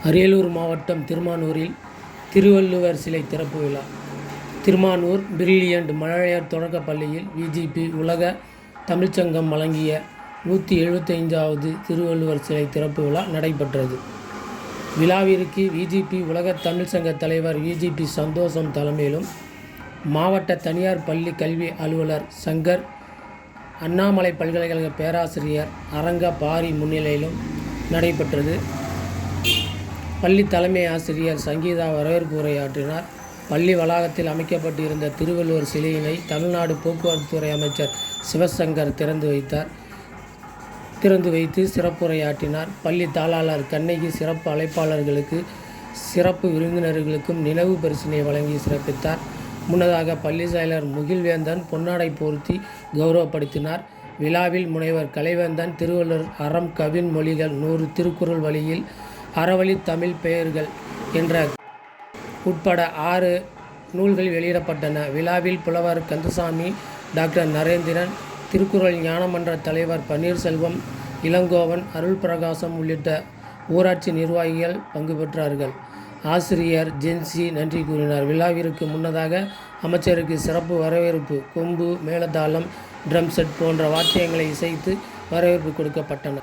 அரியலூர் மாவட்டம் திருமானூரில் திருவள்ளுவர் சிலை திறப்பு விழா. திருமானூர் பிரில்லியண்ட் மழலையர் தொடக்கப் பள்ளியில் விஜிபி உலக தமிழ்ச்சங்கம் வழங்கிய 175வது திருவள்ளுவர் சிலை திறப்பு விழா நடைபெற்றது. விழாவிற்கு விஜிபி உலக தமிழ்ச்சங்க தலைவர் விஜிபி சந்தோஷம் தலைமையிலும், மாவட்ட தனியார் பள்ளி கல்வி அலுவலர் சங்கர், அண்ணாமலை பல்கலைக்கழக பேராசிரியர் அரங்க பாரி முன்னிலையிலும் நடைபெற்றது. பள்ளி தலைமை ஆசிரியர் சங்கீதா வரவேற்பு உரையாற்றினார். பள்ளி வளாகத்தில் அமைக்கப்பட்டிருந்த திருவள்ளுவர் சிலையினை தமிழ்நாடு போக்குவரத்து துறை அமைச்சர் சிவசங்கர் திறந்து வைத்து சிறப்புரையாற்றினார். பள்ளி தாளாளர் கண்ணகி சிறப்பு அழைப்பாளர்களுக்கு, சிறப்பு விருந்தினர்களுக்கும் நினைவு பரிசினை வழங்கி சிறப்பித்தார். முன்னதாக பள்ளி செயலர் முகில்வேந்தன் பொன்னாடை போர்த்தி கௌரவப்படுத்தினார். விழாவில் முனைவர் கலைவேந்தன் திருவள்ளுவர் அறம் கவின் மொழிகள் 100 திருக்குறள் வழியில் அறவழி தமிழ் பெயர்கள் என்ற உட்பட 6 நூல்கள் வெளியிடப்பட்டன. விழாவில் புலவர் கந்தசாமி, டாக்டர் நரேந்திரன், திருக்குறள் ஞானமன்ற தலைவர் பன்னீர்செல்வம், இளங்கோவன், அருள் பிரகாசம் உள்ளிட்ட ஊராட்சி நிர்வாகிகள் பங்கு பெற்றார்கள். ஆசிரியர் ஜென்சி நன்றி கூறினார். விழாவிற்கு முன்னதாக அமைச்சருக்கு சிறப்பு வரவேற்பு, கொம்பு, மேளதாளம், ட்ரம் செட் போன்ற வாத்தியங்களை இசைத்து வரவேற்பு கொடுக்கப்பட்டன.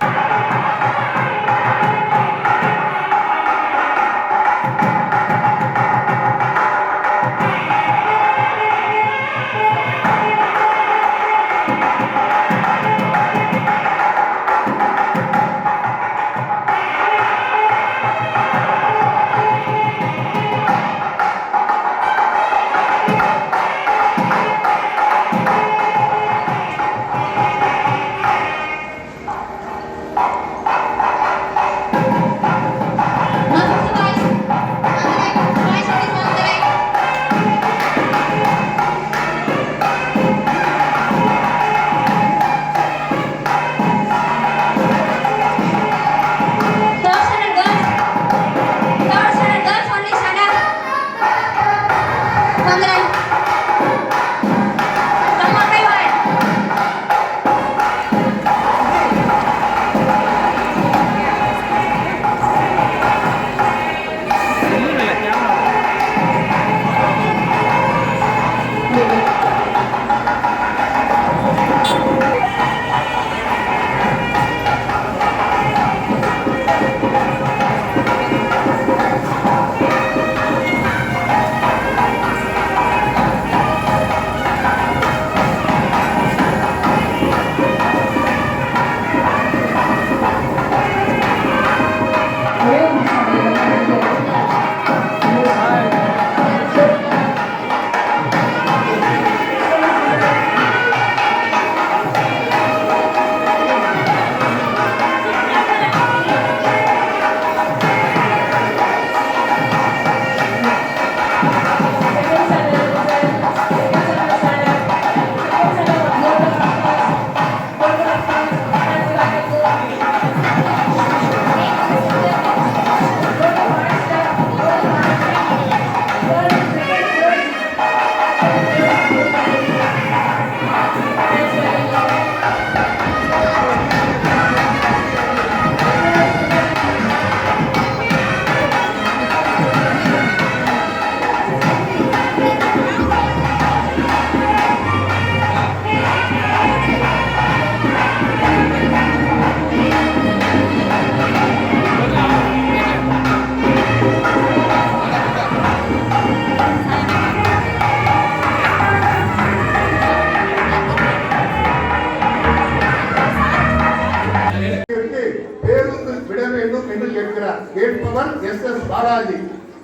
கேட்பவர் எஸ் பாலாஜி,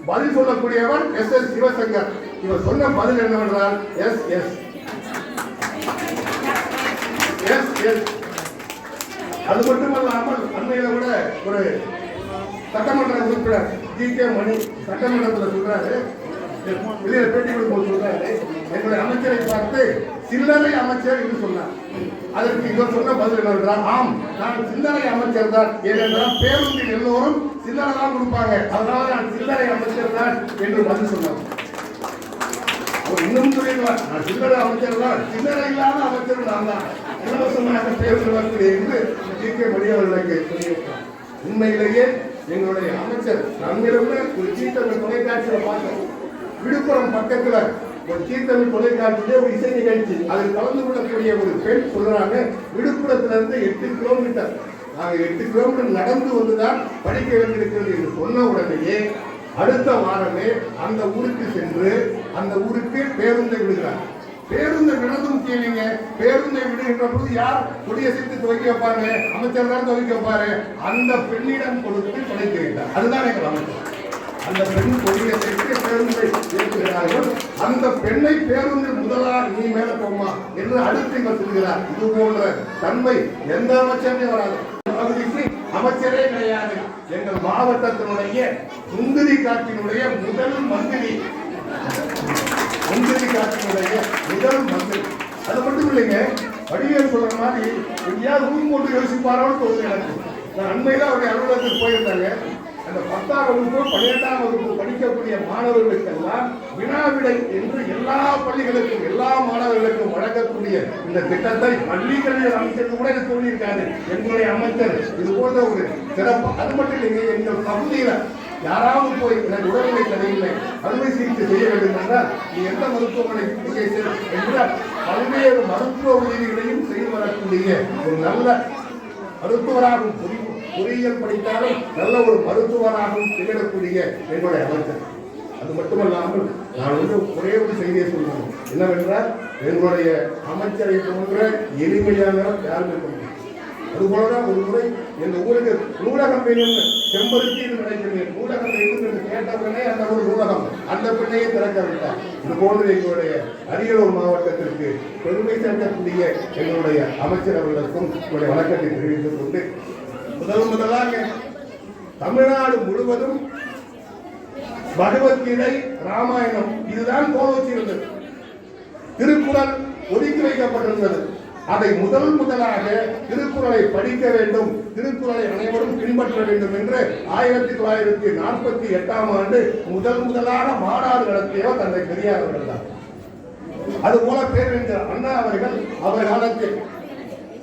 பதில் சொல்லக்கூடியவர் எஸ் சிவசங்கர். இவர் சொன்ன பதில் என்னவென்றால் எஸ். அது மட்டுமல்லாமல் அண்மையில கூட ஒரு சட்டமன்ற உறுப்பினர் ஜி.கே. மணி சட்டமன்றத்தில் சொல்றாரு, வெளியில பேட்டி கொடுக்கும் சொல்றாரு, எங்களுடைய அமைச்சரை பார்த்து சில்லறை அமைச்சர் என்று சொன்னார். அதற்கு இவர் சொன்ன பதில் என்னவென்றால், ஆம், நான் சில்லறை அமைச்சர் தான். ஏனென்றால் பேருந்தில் எல்லோரும் சில்லறை தான் கொடுப்பாங்க, அதனால நான் சில்லறை அமைச்சர் தான் என்று பதில் சொன்னார். இன்னும் சொல்லிடுவார், நான் சில்லறை அமைச்சர் தான், சில்லறை இல்லாத அமைச்சர் நான் தான், இலவசமாக பேருந்து வரக்கூடிய என்று ஜி.கே. மணி அவர்களுக்கு சொல்லியிருக்கிறார். உண்மையிலேயே எங்களுடைய அமைச்சர் நம்மிடம் ஒரு சீத்தமிழ் தொலைக்காட்சியில் பார்த்தோம். விழுப்புரம் பக்கத்துல ஒரு சீத்தமிழ் தொலைக்காட்சியிலே ஒரு இசை நிகழ்ச்சி, அதில் கலந்து கொள்ளக்கூடிய ஒரு பெண் சொல்றாங்க, விழுப்புரத்துல இருந்து 8 கிலோமீட்டர், நாங்கள் 8 கிலோமீட்டர் நடந்து வந்துதான் படிக்க வேண்டியிருக்கிறது என்று சொன்ன உடனேயே அடுத்த வாரமே அந்த ஊருக்கு சென்று அந்த ஊருக்கு பேருந்தை விடுகிறார். பேருந்தை விடுறது முக்கியம் இல்லைங்க. பேருந்தை விடுகின்ற போது யார் கொடியசைத்து துவைக்க வைப்பாங்க? அமைச்சர் தான் துவைக்க வைப்பாரு. அந்த பெண்ணிடம் கொடுத்து துவைக்க வைத்தார். அதுதான் எங்கள் அமைச்சர். அந்த பெண் கொடியசைத்து பேருந்தை இயக்குகிறார்கள். அந்த பெண்ணை பேருந்தில் முதலாக நீ மேல போமா என்று அடுத்து இவர் சொல்கிறார். இது போன்ற தன்மை எந்த அமைச்சருமே வராது. பகுதிக்கு அமைச்சரே கிடையாது. எங்கள் மாவட்டத்தினுடைய முந்திரி காட்டினுடைய முதல் மந்திரி, முந்திரி காட்டினுடைய முதல் மந்திரி. அது மட்டும் இல்லைங்க, வடிவேல் சொல்ற மாதிரி எங்கேயாவது ரூம் போட்டு யோசிப்பாரோன்னு தோணுது எனக்கு. நான் அண்மையில அவருடைய அலுவலகத்துக்கு போயிருந்தாங்க. அந்த 10ஆம் வகுப்பு 12ஆம் வகுப்பு படிக்கக்கூடிய மாணவர்களுக்கெல்லாம் வினாவிடை என்று எல்லா பள்ளிகளுக்கும் எல்லா மாணவர்களுக்கும் வழங்கக்கூடிய இந்த திட்டத்தை பள்ளி கல்வி அமைச்சருக்கு கூட எனக்கு சொல்லியிருக்காரு எங்களுடைய அமைச்சர். இது போன்ற ஒரு சிறப்பு. அது மட்டும் இல்லைங்க, எங்கள் பகுதியில யாராவது போய் எனக்கு உடல்நிலை சரியில்லை, அறுவை சிகிச்சை செய்ய வேண்டும் என்றால் நீ எந்த மருத்துவமனைக்கு என்றால் பல்வேறு மருத்துவ உதவிகளையும் செய்து வரக்கூடிய ஒரு நல்ல மருத்துவராகவும் பொறியியல் படித்தாலும் நல்ல ஒரு மருத்துவராகவும் திகழக்கூடிய எங்களுடைய அமைச்சர். அது மட்டுமல்லாமல் நான் ஒரே ஒரு செய்தியை சொல்லுவேன், என்னவென்றால் எங்களுடைய அமைச்சரை போன்ற எளிமையானவர் யாருமே சொல்லுவோம். அதுபோலதான் ஒரு முறை எங்க ஊருக்கு நூலகம் வேணும் செம்பருத்தியில் நினைக்கிறேன். நூலகம் வேண்டும் என்று கேட்டவுடனே அந்த ஒரு நூலகம் அந்த பெண்ணையே திறக்கவில்லை. இது போன்று எங்களுடைய அரியலூர் மாவட்டத்திற்கு பெருமை சேர்க்கக்கூடிய எங்களுடைய அமைச்சர் அவர்களுக்கும் எங்களுடைய வணக்கத்தை தெரிவித்துக் கொண்டு முதலாக தமிழ்நாடு முழுவதும் பகவத்கீதை, ராமாயணம் இதுதான் போலோச்சி இருந்தது. திருக்குறள் ஒதுக்கி வைக்கப்பட்டிருந்தது. அதை முதலாக திருக்குறளை படிக்க வேண்டும், திருக்குறளை அனைவரும் பின்பற்ற வேண்டும் என்று 1948ஆம் ஆண்டு முதலாக மாநாடு நடத்தியவர் தந்தை பெரியார் அவர்கள் தான். அதுபோல பேரறிஞர் அண்ணா அவர்கள் அவர் காலத்தில்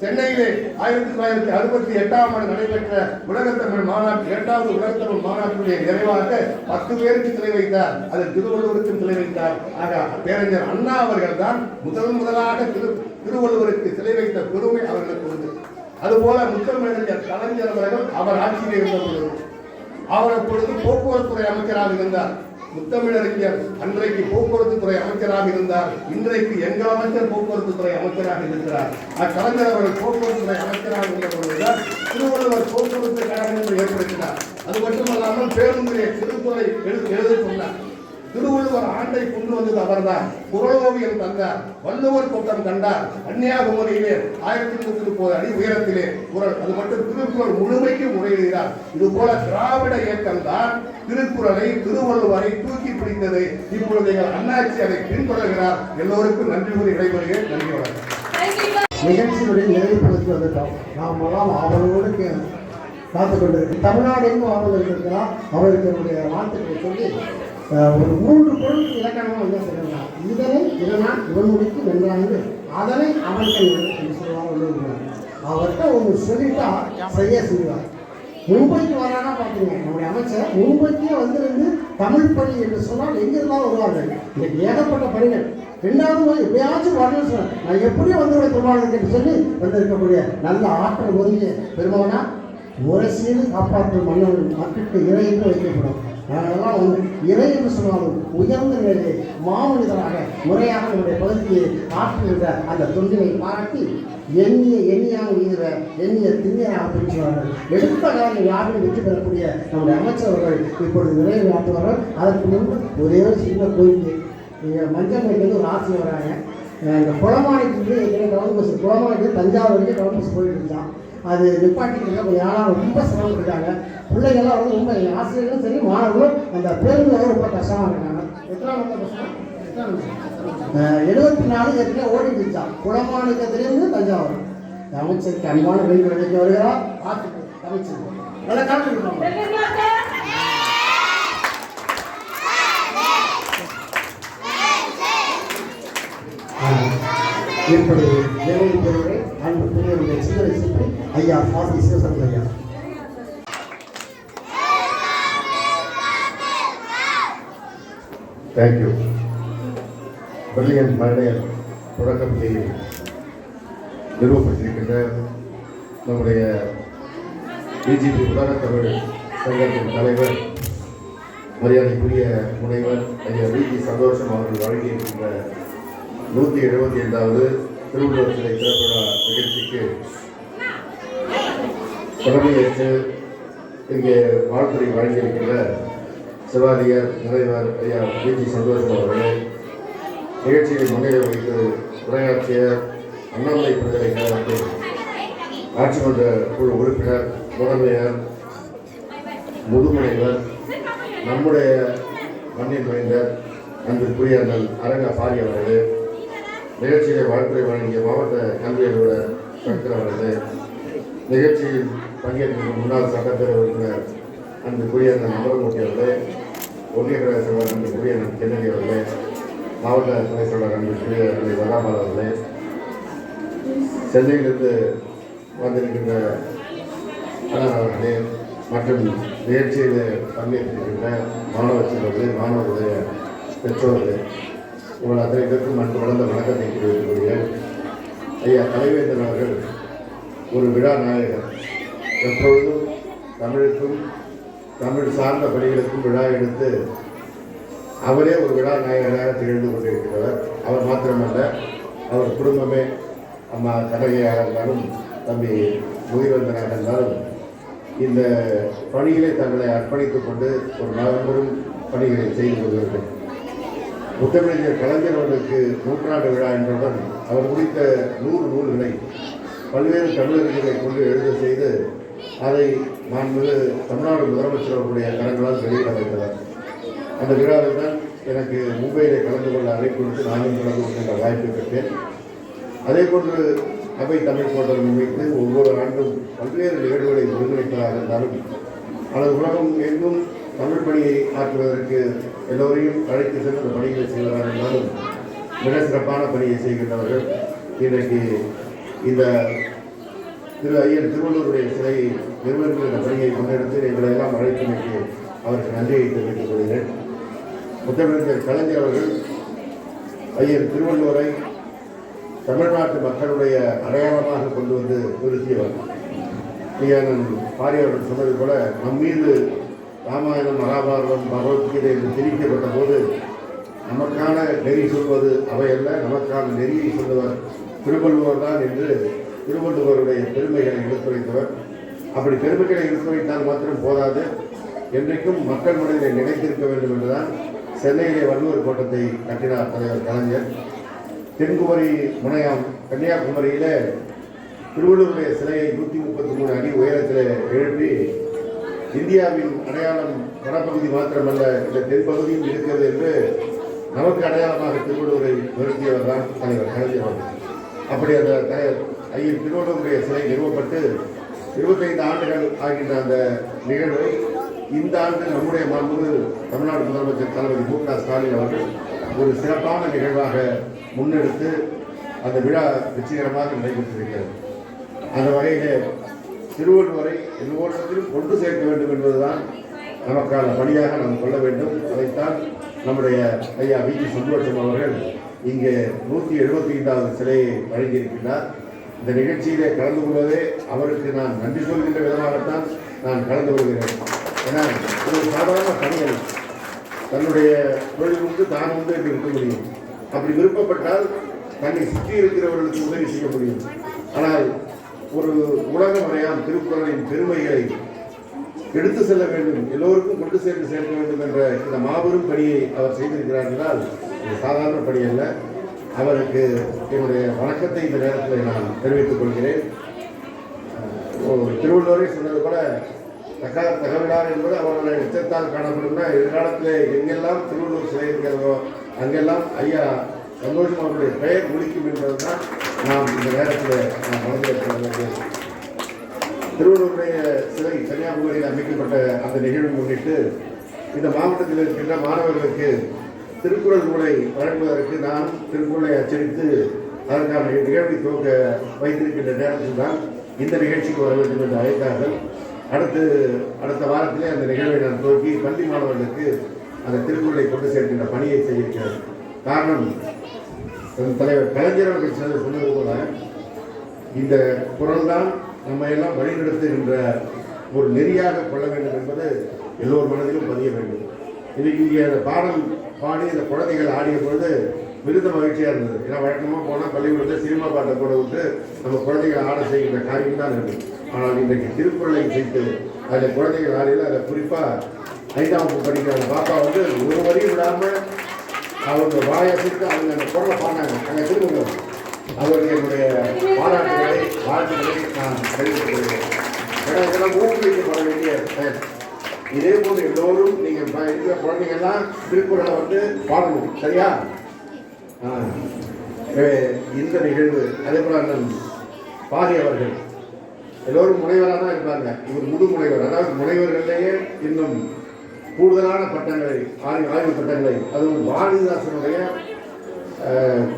சென்னையிலே 1968ஆம் ஆண்டு நடைபெற்ற உலகத்தமிழ் மாநாட்டு 2வது உலகத்தமிழ் மாநாட்டுடைய நிறைவாக 10 பேருக்கு சிலை வைத்தார். அதில் திருவள்ளுவருக்கும் சிலை வைத்தார். ஆக பேரறிஞர் அண்ணா அவர்கள் தான் முதலாக திருவள்ளுவருக்கு சிலை வைத்த பெருமை அவர்களுக்கு உண்டு. அதுபோல முத்தமிழறிஞர் கலைஞர் அவர்கள் அவர் ஆட்சியில் இருந்த பொழுது அவர் அப்பொழுது போக்குவரத்துறை அமைச்சராக இருந்தார். முத்தமிழறிஞர் அன்றைக்கு போக்குவரத்து துறை அமைச்சராக இருந்தார். இன்றைக்கு எங்கள் அமைச்சர் போக்குவரத்து துறை அமைச்சராக இருக்கிறார். கலைஞர் அவர்கள் போக்குவரத்து துறை அமைச்சராக இருந்த பொழுதுதான் திருவள்ளுவர் போக்குவரத்து கழகம் என்று ஏற்படுத்தினார். அது மட்டுமல்லாமல் பேருந்திலே திருக்குறளை எழுத சொன்னார். திருவள்ளுவர் ஆண்டை கொண்டு வந்தது அவர்தான். குறளோவியம் தந்தார். வள்ளுவர் தோட்டம் கண்டார். கன்னியாகுமரியிலே 1030 அடி உயரத்திலே குறள், அது மட்டும் திருக்குறள் முழுமைக்கு முறையிடுகிறார். இது போல திராவிட இயக்கம் தான் திருக்குறளை திருவள்ளுவரை தூக்கி பிடித்தது. இப்பொழுது எங்கள் அண்ணாச்சி அதை பின்தொடர்கிறார். எல்லோருக்கும் நன்றி கூறி விடைபெறுகிறேன். நன்றி வணக்கம். நிகழ்ச்சியுடைய நிறைவுபடுத்தி வந்துட்டோம். நாம் எல்லாம் அவரோடு காத்துக் கொண்டிருக்கிறோம். தமிழ்நாடு எங்கும் ஆவல் இருக்கிறார். அவருக்கு என்னுடைய வாழ்த்துக்களை சொல்லி ஒரு 3 பொருள் இலக்கணமாக வந்து சொல்லுகிறார். இதனை இதனால் இவனுக்கு வென்றாங்க, அதனை அவர்கள் என்று சொல்லுவாங்க. அவர்கிட்ட ஒன்று சொல்லிட்டா சரியா செய்வார். மும்பைக்கு வரானா பார்த்தீங்க, நம்முடைய அமைச்சர் மும்பைக்கே வந்திருந்து தமிழ் பணி என்று சொன்னால் எங்கிருந்தாலும் வருவார்கள். இன்னைக்கு ஏகப்பட்ட பணிகள். 2வது எப்படியாச்சும் வரணும்னு சொன்னேன், நான் எப்படியும் வந்து திருமணம் என்று சொல்லி வந்திருக்கக்கூடிய நல்ல ஆற்றல் ஒருங்கிய பெருமகனா முரசியது காப்பாற்றும் மன்னர்கள் மக்களுக்கு இறை என்று வைக்கப்படும். நாங்களெல்லாம் வந்து இறை என்று சொன்னாலும் உயர்ந்த நிலையை மாமனிதராக முறையாக நம்முடைய பகுதியை ஆற்றுகின்ற அந்த தொண்டினை பாராட்டி எண்ணியாக ஈர எண்ணிய திண்ணியாக பிரிச்சுவார்கள். எடுத்த காலம் யாரும் வெற்றி பெறக்கூடிய நம்முடைய அமைச்சர்கள் இப்பொழுது நிறைவு ஆற்றுவார்கள். அதற்கு முன்பு ஒரே ஒரு சின்ன கோரிக்கை, மஞ்சள் மைக்கு ஒரு ஆசை வராங்க. இந்த குளமாணிக்கு டவுன் பஸ், குளமாணிக்கு தஞ்சாவூர் வரைக்கும் டவுன் பஸ் போயிட்டு இருந்தான். அது நிப்பாட்டிக்கிறதுல கொஞ்சம் யாரும் ரொம்ப சிரமப்பட்டாங்க. பிள்ளைகள்லாம் வந்து ரொம்ப ஆசிரியர்களும் சரி மாணவர்களும் அந்த பேருந்து ரொம்ப கஷ்டமாக இருக்காங்க. எத்தனை கஷ்டம்? 74 ஏற்கனவே ஓடிட்டுச்சான் குளமாணிக்கத்திலிருந்து தஞ்சாவூர். அமைச்சருக்கு அன்பான வேண்டுகோள் வைக்க வருகிறார். அமைச்சர் நல்லா காட்டுறாங்க. இப்படி வேலை பெறுவதை அன்பு பெரியவருடைய சிந்தனை சுற்றி ஐயா சாதி சிவசங்கர் ஐயா. தேங்க்யூ. பள்ளியின் மழையர் தொடக்கப்பள்ளியில் நிறுவப்பட்டிருக்கின்ற நம்முடைய பிஜிபி உலக தமிழ் சங்கத்தின் தலைவர் மரியாதைக்குரிய முனைவர் ஐயா வி.ஜி. சந்தோஷம் அவர்கள் வழங்கியிருக்கின்ற 175வது திருவள்ளுவர் சிலை திறப்பு விழா நிகழ்ச்சிக்கு தலைமையேற்று இங்கே வாழ்த்துறை வழங்கியிருக்கின்ற சிவாதியர் முனைவர் ஐயா வி.ஜி. சந்தோஷம் அவர்களே, நிகழ்ச்சியை முன்னிலை வைத்து உரையாற்றிய அண்ணாமலை பல்கலைக்கழகத்தின் ஆட்சி மன்ற குழு உறுப்பினர் முதன்மையர் முதுமுனைவர் நம்முடைய மண்ணின் மைந்தர் அன்பிற்குரிய அண்ணல் அரங்க பாரி அவர்களே, நிகழ்ச்சியை வாழ்த்துறை வழங்கிய மாவட்ட கல்வி அலுவலர் சங்கர் அவர்களே, நிகழ்ச்சியில் பங்கேற்கும் முன்னாள் சட்டப்பேரவை உறுப்பினர் அன்பிற்குரிய அண்ணன் அமரமூர்த்தி அவர்களே, ஒன்றிய கழக செயலாளர் அன்பிற்குரிய அண்ணன் கென்னடி அவர்களே, மாவட்ட துணை செயலாளர் அன்பிற்குரிய அண்ணன் வகாமல் அவர்களே, சென்னையிலிருந்து வந்திருக்கின்ற அண்ணன் அவர்களே மற்றும் நிகழ்ச்சியில் பங்கேற்றிருக்கின்ற மாணவ செல்வர்களே, மாணவர்களுடைய பெற்றோர்களே, உங்கள் அத்தனை பேருக்கும் மற்றும் வளர்ந்த வணக்கத்தை தெரிவித்துக் கொள்கிறேன். ஐயா தலைவேந்தன் அவர்கள் ஒரு விழா நாயகர். எப்பொழுதும் தமிழுக்கும் தமிழ் சார்ந்த பணிகளுக்கும் விழா எடுத்து அவரே ஒரு விழா நாயகராக திகழ்ந்து கொண்டிருக்கிறவர். அவர் மாத்திரமல்ல, அவர் குடும்பமே, அம்மா கனகையாக இருந்தாலும் தம்பி முதிர்வந்தனாக இருந்தாலும் இந்த பணிகளை தங்களை அர்ப்பணித்துக் கொண்டு ஒரு மாபெரும் பணிகளை செய்து கொண்டிருக்கிறார். முத்தமிழர் கலைஞர் அவர்களுக்கு 100ஆண்டு விழா என்றவுடன் அவர் முடித்த 100 நூல்களை பல்வேறு தமிழர்களை கொண்டு எழுத செய்து அதை மாண்புமிகு தமிழ்நாடு முதலமைச்சர் அவர்களுடைய கரங்களால் வெளியிட வைத்தனர். அந்த விழாவில் தான் எனக்கு மும்பையிலே கலந்து கொள்ள அழைப்பு கொடுத்து நானும் கலந்து கொள்கின்ற வாய்ப்பு பெற்றேன். அதே போன்று அவை தமிழ் போட்டல் முன்வைத்து ஒவ்வொரு ஆண்டும் பல்வேறு நிகழ்வுகளை ஒருங்கிணைப்பதாக இருந்தாலும் அல்லது உலகம் எங்கும் தமிழ் பணியை ஆற்றுவதற்கு எல்லோரையும் அழைத்து சென்று அந்த பணிகளை செய்வதாக இருந்தாலும் மிக சிறப்பான பணியை செய்கின்றவர்கள். இன்றைக்கு இந்த ஐயன் திருவள்ளுவருடைய சிலையை நிறுவனங்கள் பணியை முன்னெடுத்து எங்களை எல்லாம் அழைத்தமைக்கு அவருக்கு நன்றியை தெரிவித்துக் கொள்கிறேன். முத்தமிழர் கலைஞர் அவர்கள் ஐயன் திருவள்ளுவரை தமிழ்நாட்டு மக்களுடைய அடையாளமாக கொண்டு வந்து நிறுத்தியவர். பாரி அவர்கள் சொன்னது போல நம் மீது ராமாயணம், மகாபாரதம், பகவத்கீதை என்று திரிக்கப்பட்ட போது நமக்கான நெறி சொல்வது அவையல்ல, நமக்கான நெறியை சொல்லுவர் திருவள்ளுவர் தான் என்று திருவள்ளுவருடைய பெருமைகளை எடுத்துரைத்தவர். அப்படி பெருமைகளை எடுத்துரைத்தால் மாத்திரம் போதாது, என்றைக்கும் மக்கள் மனதை நினைத்திருக்க வேண்டும் என்றுதான் சென்னையிலே வள்ளுவர் கோட்டத்தை கட்டினார் தலைவர் கலைஞர். தென்குமரி முனையாம் கன்னியாகுமரியில திருவள்ளுவருடைய சிலையை 133 அடி உயரத்தில் எழுப்பி இந்தியாவின் அடையாளம் வடபகுதி மாத்திரமல்ல, இந்த தென்பகுதியும் இருக்கிறது என்று நமக்கு அடையாளமாக திருவள்ளுவரை நிறுத்தியவர் தான் தலைவர் கலைஞர் அவர்கள். அப்படி அந்த ஐயன் திருவள்ளுவருடைய சிலை நிறுவப்பட்டு 25 ஆண்டுகள் ஆகின்ற அந்த நிகழ்வை இந்த ஆண்டு நம்முடைய மாண்புமிகு தமிழ்நாடு முதலமைச்சர் தளபதி மு.க. ஸ்டாலின் அவர்கள் ஒரு சிறப்பான நிகழ்வாக முன்னெடுத்து அந்த விழா வெற்றிகரமாக நடைபெற்றிருக்கிறது. அந்த வகையில் திருவள்ளுவரை எல்லோரிடத்திலும் கொண்டு சேர்க்க வேண்டும் என்பதுதான் நமக்கான பணியாக நாம் கொள்ள வேண்டும். அதைத்தான் நம்முடைய ஐயா வி.ஜி. சந்தோஷம் அவர்கள் இங்கே 175வது சிலையை வழங்கியிருக்கிறார். இந்த நிகழ்ச்சியிலே கலந்து கொள்வதே அவருக்கு நான் நன்றி சொல்கின்ற விதமாகத்தான் நான் கலந்து கொள்கிறேன். ஏன்னா ஒரு சாதாரண பணிகள் தன்னுடைய தொழில் உண்டு தான் உண்டு என்று இருக்க முடியும். அப்படி விருப்பப்பட்டால் தன்னை சுற்றி இருக்கிறவர்களுக்கு உதவி செய்ய முடியும். ஆனால் ஒரு உலக மறையாம் திருக்குறளின் பெருமைகளை எடுத்து செல்ல வேண்டும், எல்லோருக்கும் கொண்டு சேர்த்து சேர்க்க வேண்டும் என்ற இந்த மாபெரும் பணியை அவர் செய்திருக்கிறார் என்றால் இது சாதாரண பணி அல்ல. அவருக்கு என்னுடைய வணக்கத்தை இந்த நேரத்தில் நான் தெரிவித்துக் கொள்கிறேன். திருவள்ளுவரை சொன்னது போல தகவலார் என்பது அவருடைய எச்சத்தால் காணப்படும்னா எதிர்காலத்தில் எங்கெல்லாம் திருவள்ளுவர் சிலை இருக்கிறதோ அங்கெல்லாம் ஐயா சந்தோஷம் அவருடைய பெயர் ஒழிக்கும் என்பதுதான் நாம் இந்த நேரத்தில் நாம் மனதில். திருவள்ளுவருடைய சிலை கன்னியாகுமரியில் அமைக்கப்பட்ட அந்த நிகழ்வு முன்னிட்டு இந்த மாவட்டத்தில் இருக்கின்ற மாணவர்களுக்கு திருக்குறள் நூலை வழங்குவதற்கு நான் திருக்குறளை அச்சடித்து அதற்கான நிகழ்வை துவக்க வைத்திருக்கின்ற நேரத்தில் தான் இந்த நிகழ்ச்சிக்கு வர வேண்டும் என்று அழைத்தார்கள். அடுத்த வாரத்திலே அந்த நிகழ்வை நான் துவக்கி பள்ளி மாணவர்களுக்கு அந்த திருக்குறளை கொண்டு சேர்க்கின்ற பணியை செய்திருக்கிறது. காரணம், தலைவர் கலைஞர் அவர்கள் சொன்னது போல இந்த குரல் தான் நம்ம எல்லாம் வழிநடத்துகின்ற ஒரு நெறியாக கொள்ள வேண்டும் என்பது எல்லோர் மனதிலும் பதிய வேண்டும். இன்னைக்கு இங்கே அந்த பாடல் பாடி இந்த குழந்தைகள் ஆடிய பொழுது மிகுந்த மகிழ்ச்சியாக இருந்தது. ஏன்னா வழக்கமாக போனால் பள்ளிக்கூடத்தில் சினிமா பாட்டை கூட விட்டு நம்ம குழந்தைகள் ஆட செய்கின்ற காரியம் தான் இருக்குது. ஆனால் இன்றைக்கு திருக்குறளை செய்து அதில் குழந்தைகள் ஆடியில் அதில் குறிப்பாக 5ஆம் வகுப்பு படிக்கிற அந்த பாப்பா வந்து ஒரு வரியும் விடாமல் அவங்க வாயசிட்டு அவங்க அந்த குரலை பாடினாங்க. அங்கே திரும்ப அவருக்கு என்னுடைய பாராட்டுகளை வாழ்த்துக்களை நான் தெரிவித்துக் கொள்கிறேன். ஏன்னா இதெல்லாம் ஊக்குவிக்கப்பட வேண்டிய செயல். இதே போல் எல்லோரும் நீங்கள் இருக்கிற குழந்தைங்கள்லாம் திருக்குறளை வந்து பாடணும், சரியா? இந்த நிகழ்வு அதே போல அண்ணன் பாரி அவர்கள் எல்லோரும் முனைவராக தான் இருப்பாங்க. இவர் முழு முனைவர், அதாவது முனைவர்களிலேயே இன்னும் கூடுதலான பட்டங்களை ஆய்வு பட்டங்களை, அதுவும் பாரதிதாசனுடைய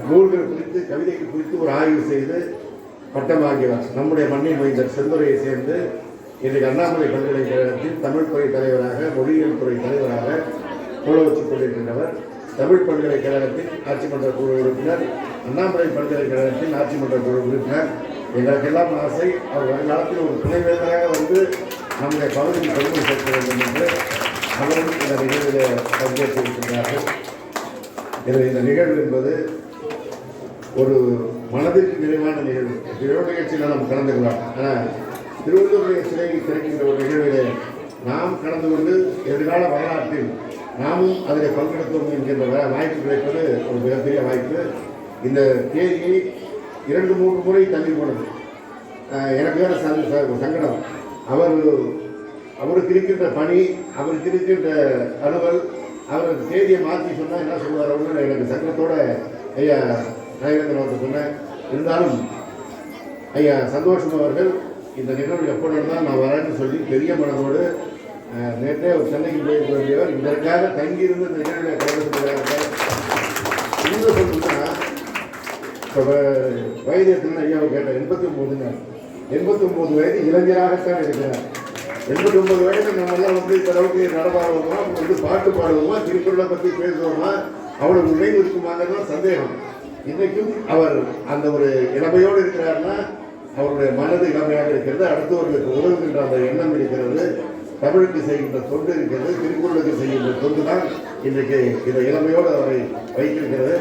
நூல்கள் குறித்து கவிதைகள் குறித்து ஒரு ஆய்வு செய்து பட்டம் வாங்கியவர். நம்முடைய மண்ணின் மைந்தர் செந்துறையை சேர்ந்து இன்றைக்கு அண்ணாமலை பல்கலைக்கழகத்தில் தமிழ் துறை தலைவராக, மொழியியல் துறை தலைவராக கோல வச்சுக் கொண்டிருக்கின்றவர். தமிழ் பல்கலைக்கழகத்தின் ஆட்சி மன்ற குழு உறுப்பினர், அண்ணாமலை பல்கலைக்கழகத்தின் ஆட்சி மன்ற குழு உறுப்பினர். எங்களுக்கெல்லாம் ஆசை அவர் வருங்காலத்தில் ஒரு துணைவேந்தராக வந்து நம்முடைய பகுதியில் பெருமை சேர்க்க வேண்டும் என்று அவரும் இந்த நிகழ்வில் பங்கேற்றிருக்கின்றார்கள். எனவே இந்த நிகழ்வு என்பது ஒரு மனதிற்கு நிறைவான நிகழ்வு. நிகழ்ச்சியில் நாம் கலந்துக்கலாம். ஆனால் திருவள்ளுவருடைய சிலையை திறக்கின்ற ஒரு நிகழ்விலே நாம் கலந்து கொண்டு எதிர்கால வரலாற்றில் நாமும் அதில் பங்கெடுத்தோம் என்கின்ற வாய்ப்பு கிடைப்பது ஒரு மிகப்பெரிய வாய்ப்பு. இந்த தேதியை 2-3 முறை தள்ளி போனது எனக்கு வேற சங்கடம். அவருக்கு இருக்கின்ற பணி, அவருக்கு இருக்கின்ற அலுவல், அவர் தேதியை மாற்றி சொன்னால் என்ன சொல்லுவார் அப்படின்னு எனக்கு சங்கடத்தோட ஐயா நாயகன் அவர்கள் சொன்னேன். இருந்தாலும் ஐயா சந்தோஷம் அவர்கள் இந்த நிகழ்வு எப்பொழுது தான் நான் வரேன்னு சொல்லி பெரிய மனதோடு நேற்றே ஒரு சென்னைக்கு போயிருக்க வேண்டியவர் இதற்காக தங்கியிருந்து இந்த நிகழ்வில் கலந்து கொள்கிறார்கள். இன்னும் சொல்லணும்னா இப்போ வயது எத்தனை ஐயாவை கேட்டார்? 89 வயது இளைஞராகத்தான் இருக்கிறார். 89 வயது நம்மெல்லாம் வந்து இந்த அளவுக்கு நடப்பாடுவோமா, வந்து பாட்டு பாடுவோமா, திருக்குறளை பற்றி பேசுவோமா, அவ்வளவு நினைவு இருக்குமாங்கிறதான் சந்தேகம். இன்றைக்கும் அவர் அந்த ஒரு இளமையோடு இருக்கிறார்னா அவருடைய மனது இளமையாக இருக்கிறது. அடுத்தவர்களுக்கு உதவுகின்ற அந்த எண்ணம் இருக்கிறது. தமிழுக்கு செய்கின்ற தொண்டு இருக்கிறது. திருக்குறளுக்கு செய்கின்ற தொண்டு தான் இன்றைக்கு இந்த இளமையோடு அவரை வைத்திருக்கிறது.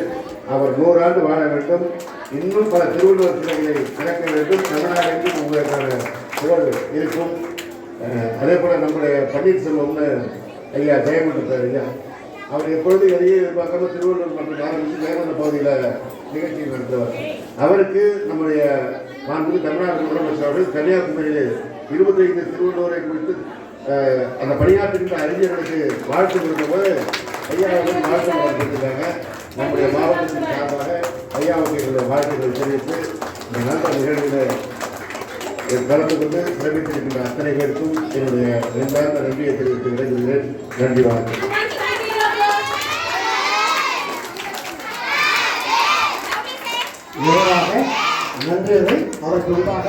அவர் 100 ஆண்டு வாழ வேண்டும். இன்னும் பல திருவள்ளுவர் சிலைகளை திறக்க வேண்டும். தமிழ்நாட்டில் உங்களுக்கான குரல் இருக்கும். அதே போல நம்முடைய பன்னீர்செல்வம்னு ஐயா ஜெயமண்டல் ஐயா, அவர் எப்பொழுது எதையே எதிர்பார்க்காம திருவள்ளுவர் மன்றம் ஆரம்பித்து வேற பகுதியில் நிகழ்ச்சி நடத்துவார். அவருக்கு நம்முடைய தமிழ்நாடு முதலமைச்சர் அவர்கள் கன்னியாகுமரியில் 25 திருவள்ளுவரை குறித்து அந்த பணியாற்றுகின்ற அறிஞர்களுக்கு வாழ்த்து கொடுக்கும்போது ஐயாவுக்கு வாழ்த்து கொடுத்துருக்காங்க. நம்முடைய மாவட்டத்தின் சார்பாக ஐயாவுக்கு எங்களுடைய வாழ்த்துக்கள் தெரிவித்து இந்த நல்ல நிகழ்வில் கலந்து கொண்டு சிறப்பித்திருக்கின்ற அத்தனை பேருக்கும் என்னுடைய நெஞ்சார்ந்த நன்றியை தெரிவித்து விடைபெறுகிறேன். நன்றி, வணக்கம். நன்றியை அதற்கு முன்பாக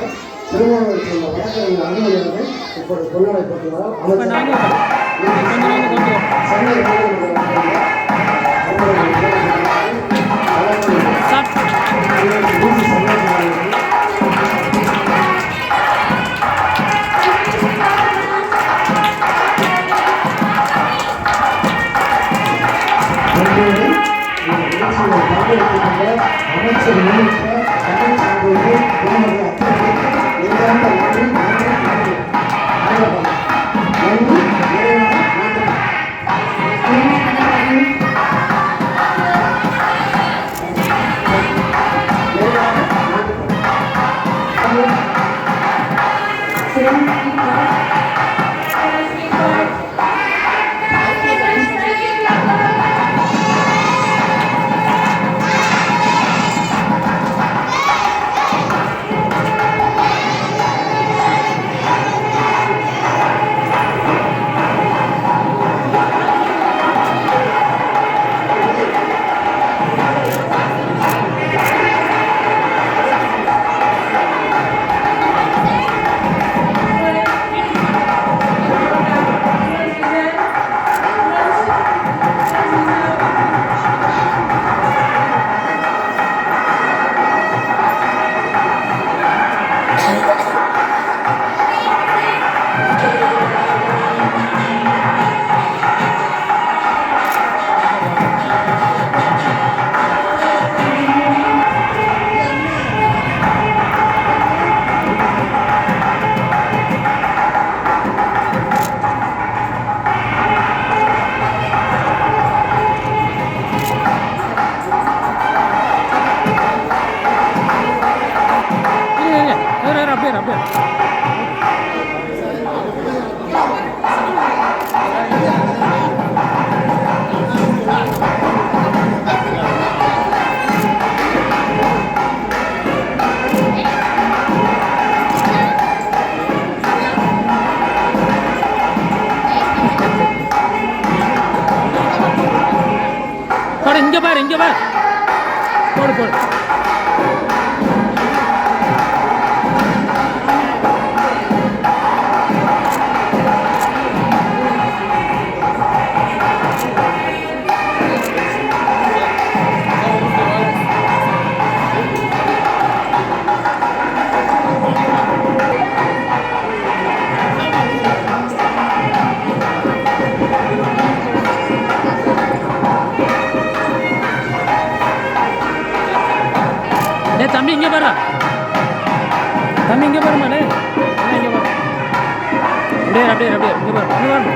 திருமணம் செய்த வழக்கறிஞர் அனுமதியை இப்பொழுது பொன்னாடை பெற்றுள்ளார். அமைச்சர் முன்னிட்ட போடு. தம்பி இங்கே பாரு, தம்பி இங்கே பாருமா, டே இங்கே பாரு, அப்படியே அப்படியே அப்படியே இங்கே பாரு, இங்கே பாரு,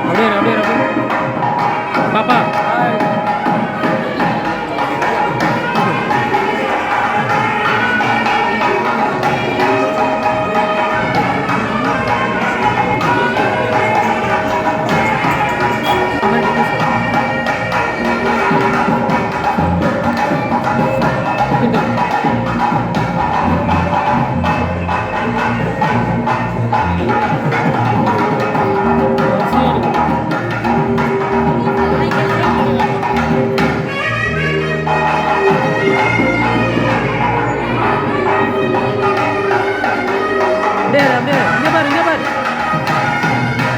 அப்படியே அப்படியே அப்படியே பாப்பா.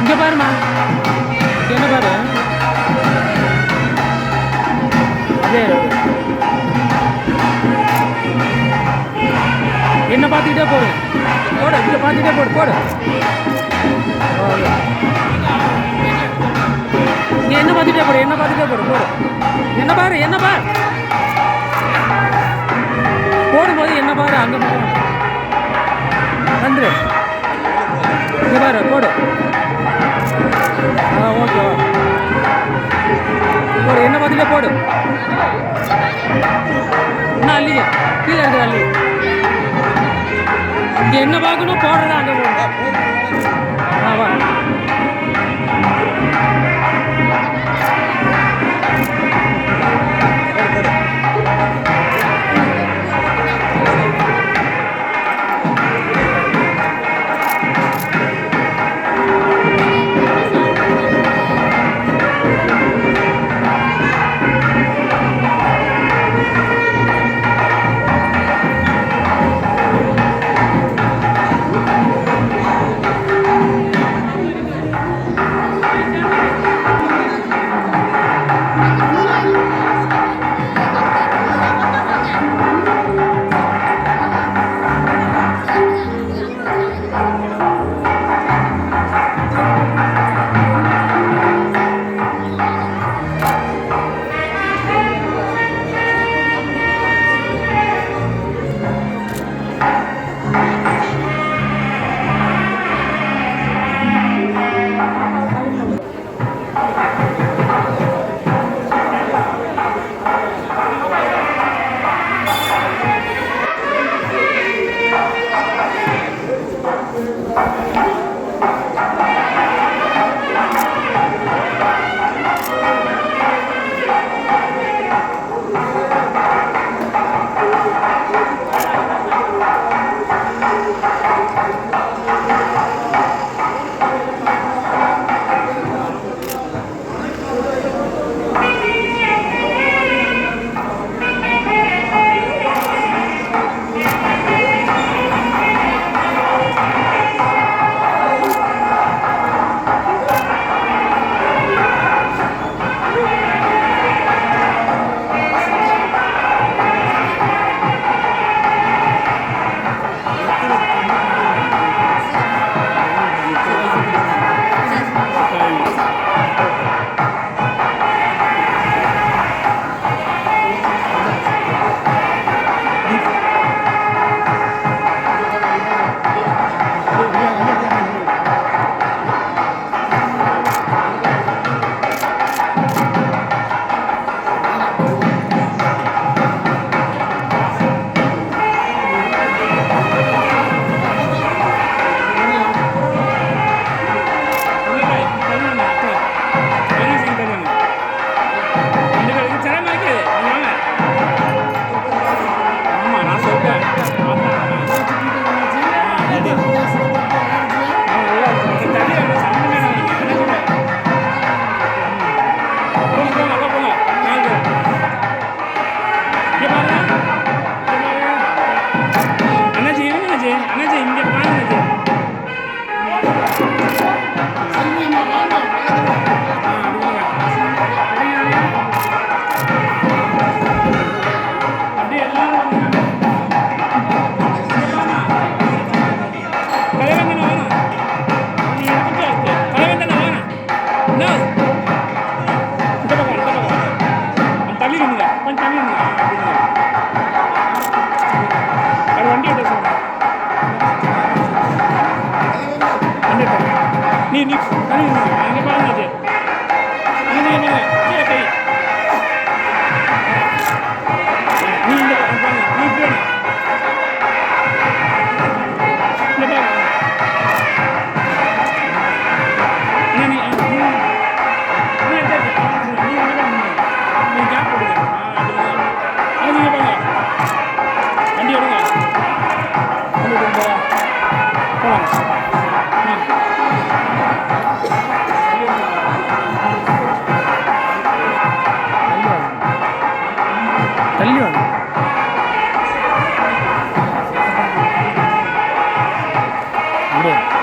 இங்கே பாருமா, என்ன பாரு, என்ன பார்த்துக்கிட்டே போடு, போடு இங்கே பார்த்துக்கிட்டே போடு, போடு நீ என்ன பார்த்துட்டே போடு, என்ன பார்த்துட்டே போடு, போடு என்ன பாரு, என்ன பாரு போடும்போது என்ன பாரு, அங்கே பாரு வந்துரு, இங்கே பாரு போடு. ஓகேவா, போடு என்ன பார்த்துட்டே போடு. என்ன அள்ளிங்க கீழே இருக்குது அள்ளி, இங்கே என்ன பார்க்கணும் போடுறதா அங்கே போடு. வா முடியாது.